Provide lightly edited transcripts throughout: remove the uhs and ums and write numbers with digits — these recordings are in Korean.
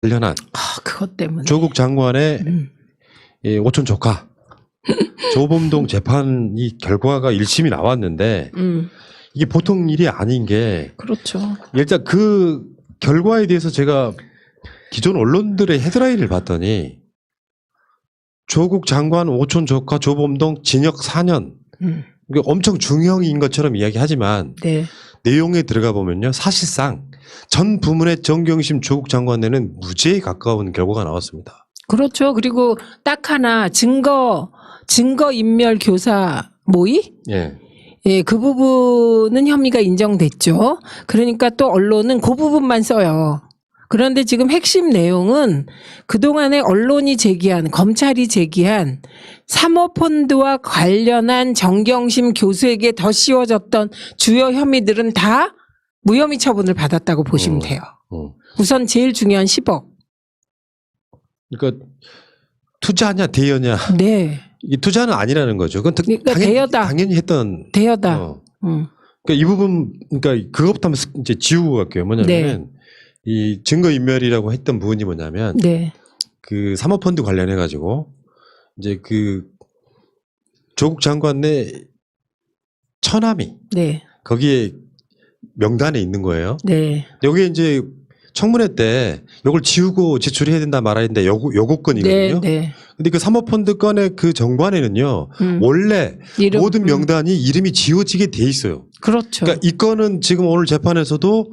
관련한 그것 때문에 조국 장관의 오촌 조카 조범동 재판이 결과가 1심이 나왔는데 이게 보통 일이 아닌 게 그렇죠. 일단 그 결과에 대해서 제가 기존 언론들의 헤드라인을 봤더니 조국 장관 오촌 조카 조범동 징역 4년 이게 엄청 중형인 것처럼 이야기하지만 네. 내용에 들어가 보면요 사실상 전 부문의 정경심 조국 장관에는 무죄에 가까운 결과가 나왔습니다. 그렇죠. 그리고 딱 하나 증거 인멸 교사 모의? 예. 예, 그 부분은 혐의가 인정됐죠. 그러니까 또 언론은 그 부분만 써요. 그런데 지금 핵심 내용은 그동안에 언론이 제기한, 검찰이 제기한 사모펀드와 관련한 정경심 교수에게 더 씌워졌던 주요 혐의들은 다 무혐의 처분을 받았다고 보시면 돼요. 우선 제일 중요한 10억. 그러니까 투자냐 대여냐. 네. 이 투자는 아니라는 거죠. 그건 그러니까 대여다. 당연히 했던. 대여다. 그러니까 이 부분, 그러니까 그것부터 한번 이제 지우고 갈게요. 뭐냐면 이 증거 인멸이라고 했던 부분이 뭐냐면 네. 그 사모펀드 관련해 가지고 이제 그 조국 장관 내 처남이 네. 거기에 명단에 있는 거예요. 네. 여기에 이제 청문회 때 이걸 지우고 제출해야 된다 말아야 된다 요구권이거든요. 네. 네. 근데 그 사모펀드 건의 그 정관에는요 원래 이름, 모든 명단이 이름이 지워지게 돼 있어요. 그렇죠. 그러니까 이 건은 지금 오늘 재판에서도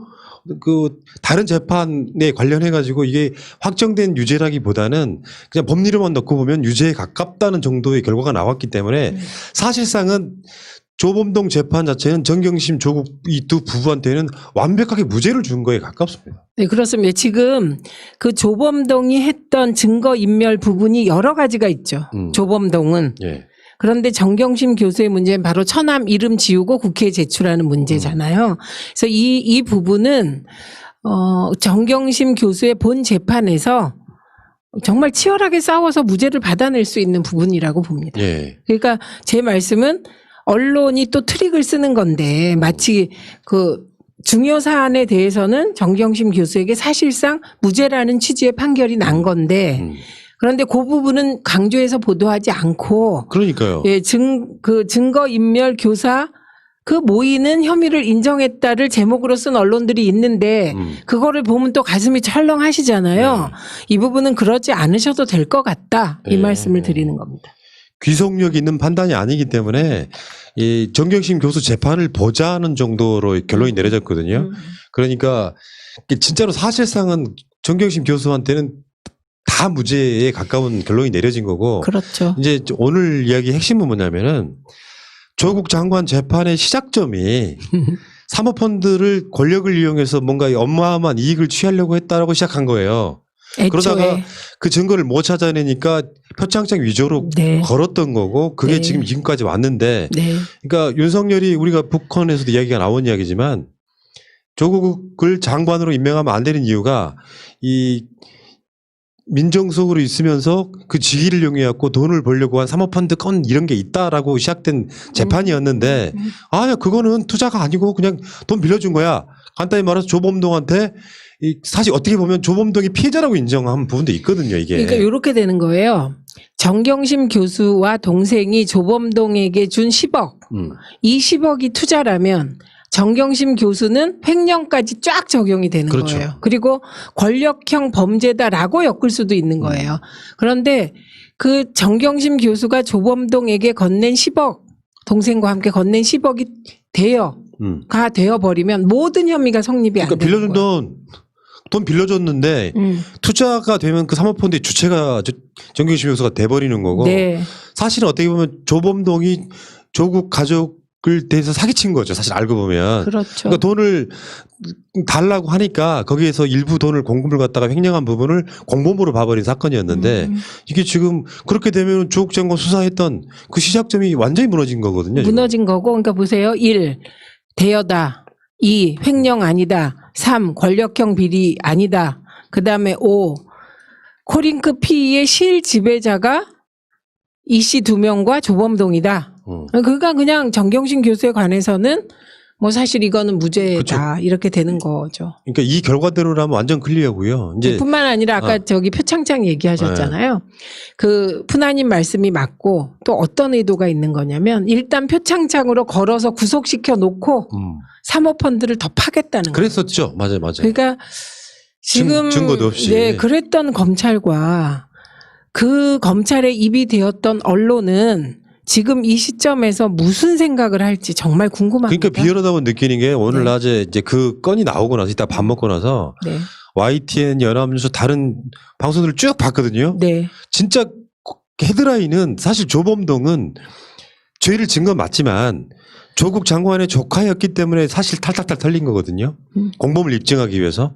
그 다른 재판에 관련해 가지고 이게 확정된 유죄라기보다는 그냥 법리로만 넣고 보면 유죄에 가깝다는 정도의 결과가 나왔기 때문에 사실상은 조범동 재판 자체는 정경심 조국 이 두 부부한테는 완벽하게 무죄를 준 거에 가깝습니다. 네, 그렇습니다. 지금 그 조범동이 했던 증거 인멸 부분이 여러 가지가 있죠. 조범동은. 예. 그런데 정경심 교수의 문제는 바로 처남 이름 지우고 국회에 제출하는 문제잖아요. 그래서 이 부분은 정경심 교수의 본 재판에서 정말 치열하게 싸워서 무죄를 받아낼 수 있는 부분이라고 봅니다. 예. 그러니까 제 말씀은 언론이 또 트릭을 쓰는 건데 마치 그 중요 사안에 대해서는 정경심 교수에게 사실상 무죄라는 취지의 판결이 난 건데 그런데 그 부분은 강조해서 보도하지 않고 그러니까요. 예, 증거 인멸 교사 그 모의는 혐의를 인정했다를 제목으로 쓴 언론들이 있는데 그거를 보면 또 가슴이 철렁하시잖아요. 이 부분은 그러지 않으셔도 될 것 같다. 이 말씀을 드리는 겁니다. 귀속력 있는 판단이 아니기 때문에 이 정경심 교수 재판을 보자는 정도로 결론이 내려졌거든요. 그러니까 진짜로 사실상은 정경심 교수한테는 다 무죄에 가까운 결론이 내려진 거고. 그렇죠. 이제 오늘 이야기 핵심은 뭐냐면은 조국 장관 재판의 시작점이 사모펀드를 권력을 이용해서 뭔가 어마어마한 이익을 취하려고 했다라고 시작한 거예요. 애초에. 그러다가 그 증거를 못 찾아내니까 표창장 위조로 걸었던 거고 그게 지금 지금까지 왔는데 그러니까 윤석열이 우리가 북한에서도 이야기가 나온 이야기지만 조국을 장관으로 임명하면 안 되는 이유가 이 민정수석으로 있으면서 그 직위를 이용해갖고 돈을 벌려고 한 사모펀드 건 이런 게 있다라고 시작된 재판이었는데 아야 그거는 투자가 아니고 그냥 돈 빌려준 거야. 간단히 말해서 조범동한테 사실 어떻게 보면 조범동이 피해자라고 인정한 부분도 있거든요. 이게. 그러니까 이렇게 되는 거예요. 정경심 교수와 동생이 조범동에게 준 10억. 이 10억이 투자라면 정경심 교수는 횡령까지 쫙 적용이 되는 거예요. 그리고 권력형 범죄다라고 엮을 수도 있는 거예요. 그런데 그 정경심 교수가 조범동에게 건넨 10억, 동생과 함께 건넨 10억이 대여가 되어버리면 모든 혐의가 성립이 안 되는 빌려준 거예요. 돈 빌려줬는데 투자가 되면 그 사모펀드의 주체가 정경심 교수가 돼버리는 거고 사실은 어떻게 보면 조범동이 조국 가족을 대해서 사기친 거죠. 사실 알고 보면. 그렇죠. 그러니까 돈을 달라고 하니까 거기에서 일부 돈을 공금을 갖다가 횡령한 부분을 공범으로 봐버린 사건이었는데 이게 지금 그렇게 되면 조국 장관 수사했던 그 시작점이 완전히 무너진 거거든요. 무너진 지금. 거고 그러니까 보세요. 1. 대여다. 2. 횡령 아니다. 3. 권력형 비리 아니다. 그 다음에 5. 코링크 피의의 실지배자가 이씨 2명과 조범동이다. 그러니까 그냥 정경심 교수에 관해서는 뭐 사실 이거는 무죄다 그쵸. 이렇게 되는 거죠. 그러니까 이 결과대로라면 완전 클리어고요. 이제 뿐만 아니라 아까 저기 표창장 얘기하셨잖아요. 그 푸나님 말씀이 맞고 또 어떤 의도가 있는 거냐면 일단 표창장으로 걸어서 구속시켜 놓고 사모펀드를 더 파겠다는 거예요. 그랬었죠. 맞아요. 그러니까 지금 증거도 없이. 네, 그랬던 검찰과 그 검찰의 입이 되었던 언론은 지금 이 시점에서 무슨 생각을 할지 정말 궁금합니다. 그러니까 비열하다고 느끼는 게 오늘 네. 낮에 이제 그 건이 나오고 나서 이따 밥 먹고 나서 네. YTN, 연합뉴스 다른 방송들을 쭉 봤거든요. 네. 진짜 헤드라인은 사실 조범동은 죄를 진 건 맞지만 조국 장관의 조카였기 때문에 사실 탈탈탈 털린 거거든요. 공범을 입증하기 위해서.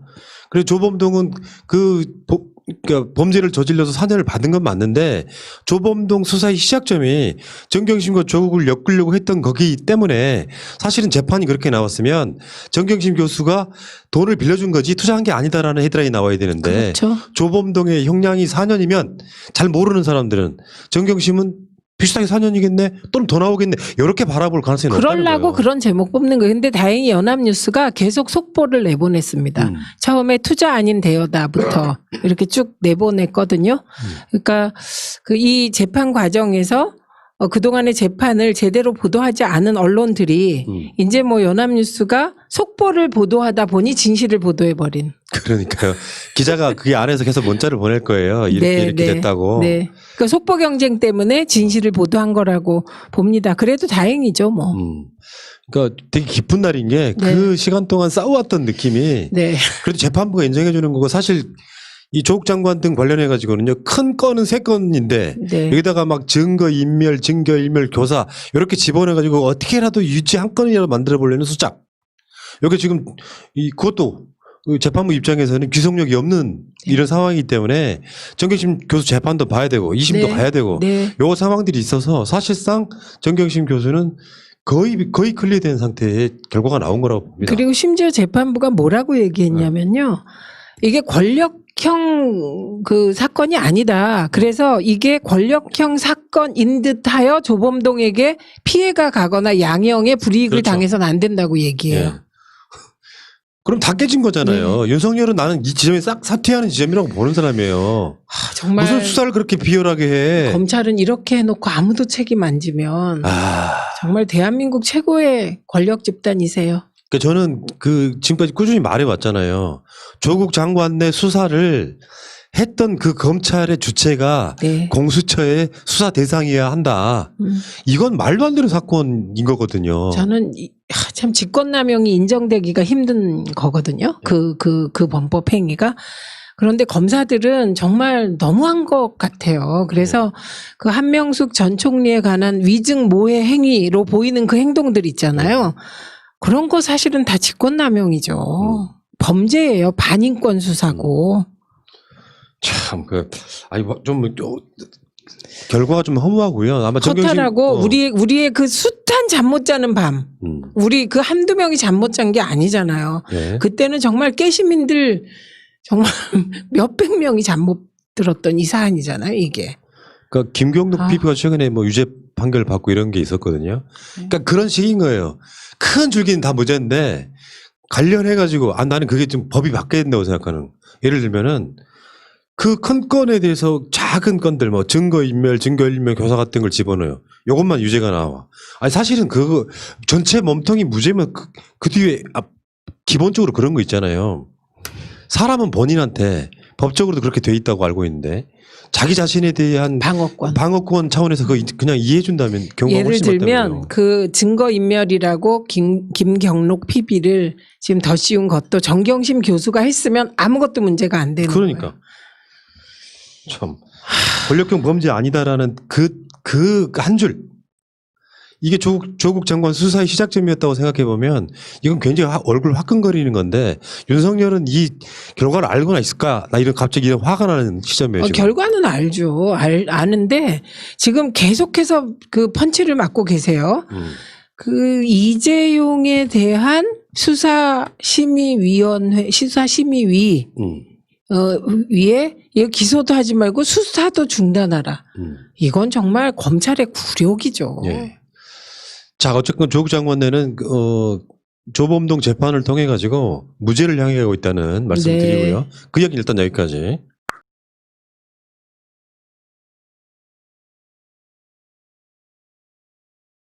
그래서 조범동은 그러니까 범죄를 저질러서 사면을 받은 건 맞는데 조범동 수사의 시작점이 정경심과 조국을 엮으려고 했던 거기 때문에 사실은 재판이 그렇게 나왔으면 정경심 교수가 돈을 빌려준 거지 투자한 게 아니다라는 헤드라인이 나와야 되는데 그렇죠. 조범동의 형량이 4년이면 잘 모르는 사람들은 정경심은 비슷하게 4년이겠네 또는 더 나오겠네 이렇게 바라볼 가능성이 높다는 거예요. 그러려고 그런 제목 뽑는 거예요. 근데 다행히 연합뉴스가 계속 속보를 내보냈습니다. 처음에 투자 아닌 대여다부터 이렇게 쭉 내보냈거든요. 그러니까 이 재판 과정에서 그동안의 재판을 제대로 보도하지 않은 언론들이 이제 뭐 연합뉴스가 속보를 보도하다 보니 진실을 보도해버린. 그러니까요. 기자가 그게 안에서 계속 문자를 보낼 거예요. 이렇게 됐다고. 네. 그 속보 경쟁 때문에 진실을 보도한 거라고 봅니다. 그래도 다행이죠, 뭐. 그러니까 되게 기쁜 날인 게 그 시간 동안 싸워왔던 느낌이 네. 그래도 재판부가 인정해 주는 거고 사실 이 조국 장관 등 관련해 가지고는요 큰 건은 3건인데 네. 여기다가 막 증거 인멸, 증거 인멸, 교사 이렇게 집어넣어 가지고 어떻게라도 유지 한 건이라도 만들어 보려는 수작. 여기 지금 그것도 재판부 입장에서는 귀속력이 없는 이런 상황이기 때문에 정경심 교수 재판도 봐야 되고 2심도 봐야 되고 요 상황들이 있어서 사실상 정경심 교수는 거의 클리어된 상태의 결과가 나온 거라고 봅니다. 그리고 심지어 재판부가 뭐라고 얘기했냐면요. 이게 권력형 그 사건이 아니다. 그래서 이게 권력형 사건인 듯하여 조범동에게 피해가 가거나 양형에 불이익을 그렇죠. 당해서는 안 된다고 얘기해요. 예. 그럼 다 깨진 거잖아요. 윤석열은 나는 이 지점이 싹 사퇴하는 지점이라고 보는 사람이에요. 정말 무슨 수사를 그렇게 비열하게 해. 검찰은 이렇게 해놓고 아무도 책임 안 지면 정말 대한민국 최고의 권력 집단이세요. 그러니까 저는 지금까지 꾸준히 말해왔잖아요. 조국 장관 내 수사를 했던 그 검찰의 주체가 공수처의 수사 대상이어야 한다. 이건 말도 안 되는 사건인 거거든요. 저는 참 직권남용이 인정되기가 힘든 거거든요. 그 범법 행위가. 그런데 검사들은 정말 너무한 것 같아요. 그래서 그 한명숙 전 총리에 관한 위증 모해 행위로 보이는 그 행동들 있잖아요. 그런 거 사실은 다 직권남용이죠. 범죄예요. 반인권 수사고. 참, 결과가 좀 허무하고요. 아마 허탈하고 우리의 그 숱한 잠 못 자는 밤. 우리 그 한두 명이 잠 못 잔 게 아니잖아요. 그때는 정말 깨시민들 정말 몇백 명이 잠 못 들었던 이 사안이잖아요, 이게. 그러니까 김경록 PB가 최근에 뭐 유죄 판결 받고 이런 게 있었거든요. 그러니까 그런 식인 거예요. 큰 줄기는 다 무죄인데 관련해가지고 나는 그게 좀 법이 바뀌어야 된다고 생각하는. 예를 들면은 그 큰 건에 대해서 작은 건들 뭐 증거인멸, 증거인멸 교사 같은 걸 집어넣어요. 요것만 유죄가 나와. 아니 사실은 그거 전체 몸통이 무죄면 그 뒤에 기본적으로 그런 거 있잖아요. 사람은 본인한테 법적으로도 그렇게 돼 있다고 알고 있는데 자기 자신에 대한 방어권 차원에서 그냥 이해해 준다면 경우가 훨씬 예를 들면 많다고요. 그 증거인멸이라고 김경록 PB를 지금 더 씌운 것도 정경심 교수가 했으면 아무것도 문제가 안 되는 그러니까. 거예요. 참 권력형 범죄 아니다라는 그 한 줄. 이게 조국 장관 수사의 시작점이었다고 생각해 보면 이건 굉장히 얼굴 화끈거리는 건데 윤석열은 이 결과를 알고나 있을까? 나 갑자기 이런 화가 나는 시점이에요. 지금. 결과는 알죠. 아는데 지금 계속해서 그 펀치를 맞고 계세요. 그 이재용에 대한 수사심의위원회, 수사심의위 위에 기소도 하지 말고 수사도 중단하라. 이건 정말 검찰의 굴욕이죠. 자, 어쨌건 조국 장관 내는 조범동 재판을 통해 가지고 무죄를 향해 가고 있다는 말씀을 네. 드리고요. 그 얘기 일단 여기까지.